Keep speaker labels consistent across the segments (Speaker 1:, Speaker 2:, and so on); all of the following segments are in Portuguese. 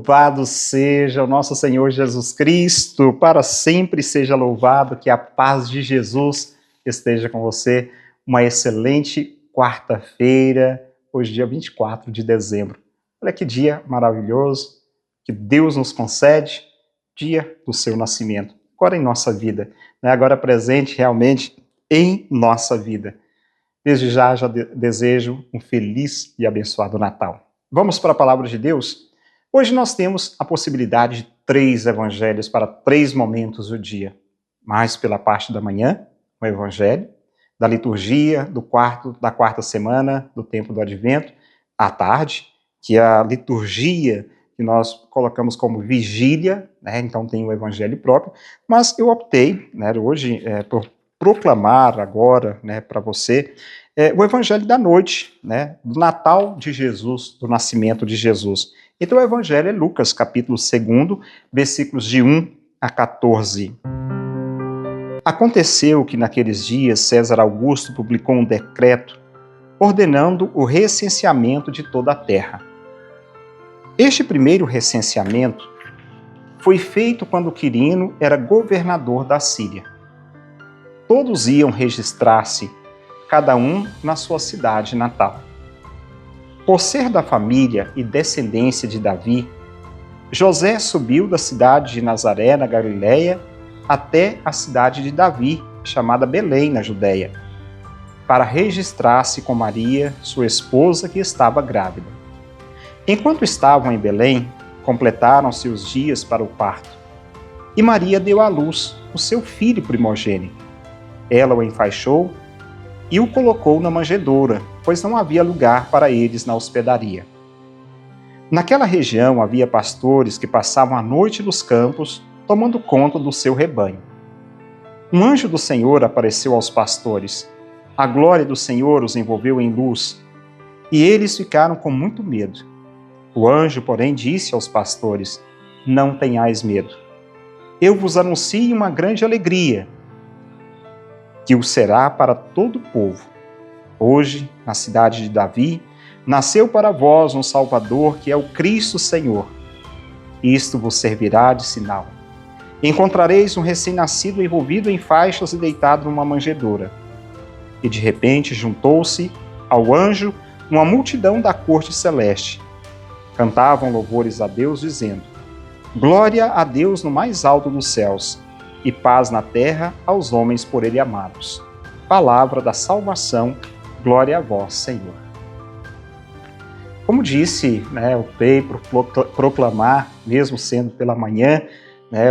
Speaker 1: Louvado seja o nosso Senhor Jesus Cristo, para sempre seja louvado, que a paz de Jesus esteja com você. Uma excelente quarta-feira, hoje dia 24 de dezembro. Olha que dia maravilhoso que Deus nos concede, dia do seu nascimento, agora em nossa vida, né? Agora presente realmente em nossa vida. Desde já desejo um feliz e abençoado Natal. Vamos para a palavra de Deus? Hoje nós temos a possibilidade de 3 evangelhos para 3 momentos do dia. Mais pela parte da manhã, o evangelho, da liturgia da quarta semana do tempo do Advento, à tarde, que é a liturgia que nós colocamos como vigília, né? Então tem o evangelho próprio, mas eu optei, né, hoje por proclamar agora, né, para você o evangelho da noite, né, do Natal de Jesus, do nascimento de Jesus. Então o evangelho é Lucas, capítulo 2, versículos de 1 a 14. Aconteceu que naqueles dias César Augusto publicou um decreto ordenando o recenseamento de toda a terra. Este primeiro recenseamento foi feito quando Quirino era governador da Síria. Todos iam registrar-se, cada um na sua cidade natal. Por ser da família e descendência de Davi, José subiu da cidade de Nazaré, na Galiléia, até a cidade de Davi, chamada Belém, na Judéia, para registrar-se com Maria, sua esposa, que estava grávida. Enquanto estavam em Belém, completaram-se os dias para o parto, e Maria deu à luz o seu filho primogênito. Ela o enfaixou e o colocou na manjedoura, pois não havia lugar para eles na hospedaria. Naquela região havia pastores que passavam a noite nos campos, tomando conta do seu rebanho. Um anjo do Senhor apareceu aos pastores. A glória do Senhor os envolveu em luz, e eles ficaram com muito medo. O anjo, porém, disse aos pastores: Não tenhais medo. Eu vos anuncio uma grande alegria, que o será para todo o povo. Hoje, na cidade de Davi, nasceu para vós um Salvador, que é o Cristo Senhor. Isto vos servirá de sinal. Encontrareis um recém-nascido envolvido em faixas e deitado numa manjedoura. E de repente juntou-se ao anjo uma multidão da corte celeste. Cantavam louvores a Deus, dizendo: Glória a Deus no mais alto dos céus, e paz na terra aos homens por ele amados. Palavra da salvação, glória a vós, Senhor. Como disse, optei por proclamar, mesmo sendo pela manhã,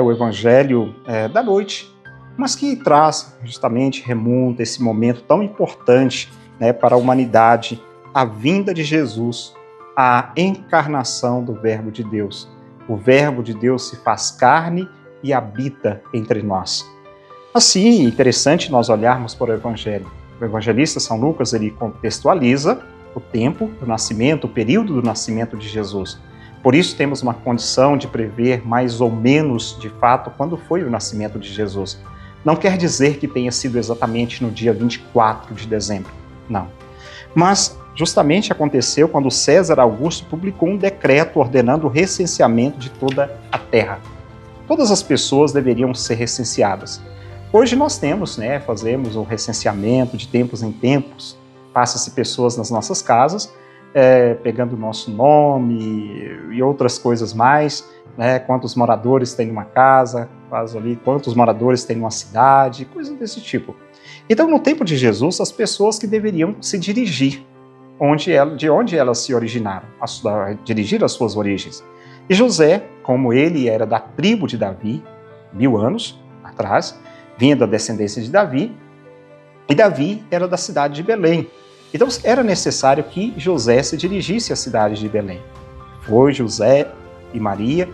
Speaker 1: o evangelho da noite, mas que traz justamente, remonta esse momento tão importante para a humanidade, a vinda de Jesus, a encarnação do Verbo de Deus. O Verbo de Deus se faz carne e habita entre nós. Assim, é interessante nós olharmos para o Evangelho. O evangelista São Lucas, ele contextualiza o tempo do nascimento, o período do nascimento de Jesus. Por isso temos uma condição de prever mais ou menos, de fato, quando foi o nascimento de Jesus. Não quer dizer que tenha sido exatamente no dia 24 de dezembro, não. Mas justamente aconteceu quando César Augusto publicou um decreto ordenando o recenseamento de toda a terra. Todas as pessoas deveriam ser recenseadas. Hoje nós temos, fazemos o recenseamento de tempos em tempos, passa-se pessoas nas nossas casas, pegando o nosso nome e outras coisas mais, quantos moradores tem numa casa, faz ali, quantos moradores tem numa cidade, coisas desse tipo. Então, no tempo de Jesus, as pessoas que deveriam se dirigir de onde elas se originaram, dirigir as suas origens. E José, como ele era da tribo de Davi, 1000 anos atrás, vinha da descendência de Davi, e Davi era da cidade de Belém. Então era necessário que José se dirigisse à cidade de Belém. Foi José e Maria,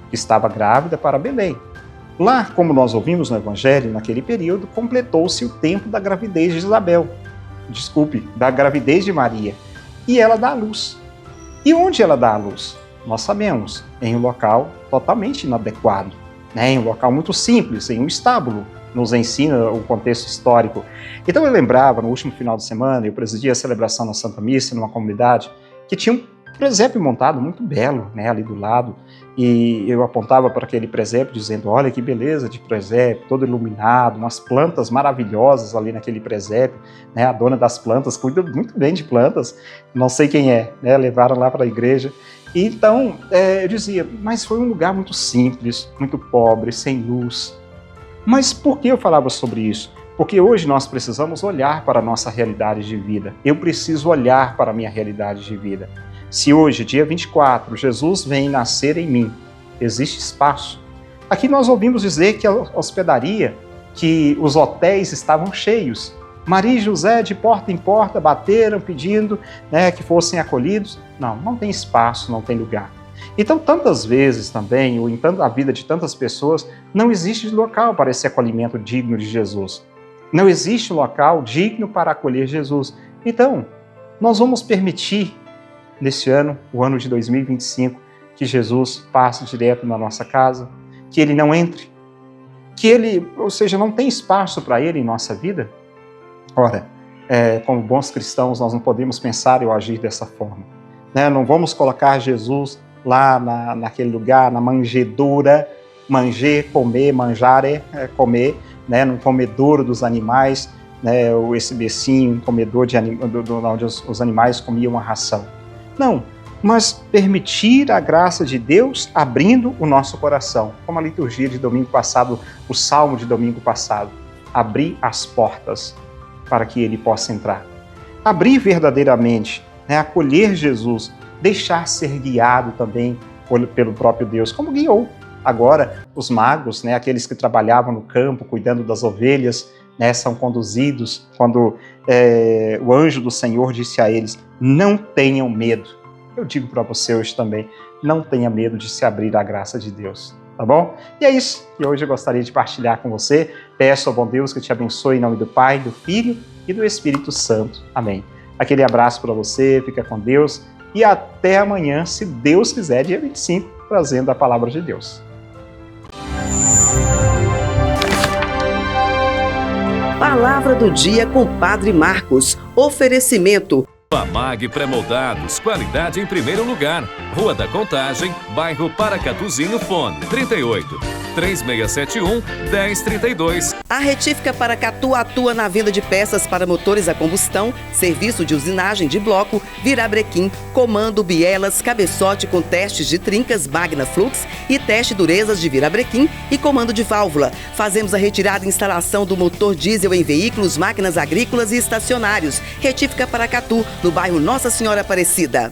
Speaker 1: que estava grávida, para Belém. Lá, como nós ouvimos no Evangelho, naquele período, completou-se o tempo da gravidez de da gravidez de Maria. E ela dá à luz. E onde ela dá à luz? Nós sabemos, em um local totalmente inadequado, em um local muito simples, em um estábulo, nos ensina o contexto histórico. Então eu lembrava, no último final de semana, eu presidia a celebração na Santa Missa, numa comunidade, que tinham presépio montado muito belo, né, ali do lado, e eu apontava para aquele presépio dizendo, olha que beleza de presépio, todo iluminado, umas plantas maravilhosas ali naquele presépio, né, a dona das plantas cuida muito bem de plantas, não sei quem é, né, levaram lá para a igreja. E então eu dizia, mas foi um lugar muito simples, muito pobre, sem luz. Mas por que eu falava sobre isso? Porque hoje nós precisamos olhar para a nossa realidade de vida. Eu preciso olhar para a minha realidade de vida. Se hoje, dia 24, Jesus vem nascer em mim, existe espaço. Aqui nós ouvimos dizer que a hospedaria, que os hotéis estavam cheios. Maria e José, de porta em porta, bateram pedindo, né, que fossem acolhidos. Não tem espaço, não tem lugar. Então, tantas vezes também, ou em a vida de tantas pessoas, não existe local para esse acolhimento digno de Jesus. Não existe local digno para acolher Jesus. Então, nós vamos permitir, nesse ano, o ano de 2025, que Jesus passe direto na nossa casa, que Ele não entre, que Ele, ou seja, não tem espaço para Ele em nossa vida? Ora, como bons cristãos, nós não podemos pensar ou agir dessa forma, né? Não vamos colocar Jesus lá naquele lugar, na manjedoura, manger, comer, manjare, comer, né, no comedouro dos animais, né, ou esse becinho, um comedor onde os animais comiam a ração. Não, mas permitir a graça de Deus abrindo o nosso coração, como a liturgia de domingo passado, o salmo de domingo passado, abrir as portas para que Ele possa entrar. Abrir verdadeiramente, né, acolher Jesus, deixar ser guiado também pelo próprio Deus, como guiou agora os magos, né, aqueles que trabalhavam no campo, cuidando das ovelhas, né, são conduzidos quando o anjo do Senhor disse a eles, não tenham medo. Eu digo para você hoje também, não tenha medo de se abrir à graça de Deus, tá bom? E é isso que hoje eu gostaria de partilhar com você. Peço ao bom Deus que te abençoe em nome do Pai, do Filho e do Espírito Santo. Amém. Aquele abraço para você, fica com Deus e até amanhã, se Deus quiser, dia 25, trazendo a palavra de Deus.
Speaker 2: Palavra do dia com Padre Marcos. Oferecimento.
Speaker 3: Famag Pré-Moldados, qualidade em primeiro lugar. Rua da Contagem, bairro Paracatuzinho, fone 38 3671 1032.
Speaker 2: A Retífica Paracatu atua na venda de peças para motores a combustão, serviço de usinagem de bloco, virabrequim, comando, bielas, cabeçote com testes de trincas, Magna Flux e teste durezas de virabrequim e comando de válvula. Fazemos a retirada e instalação do motor diesel em veículos, máquinas agrícolas e estacionários. Retífica Paracatu, no bairro Nossa Senhora Aparecida.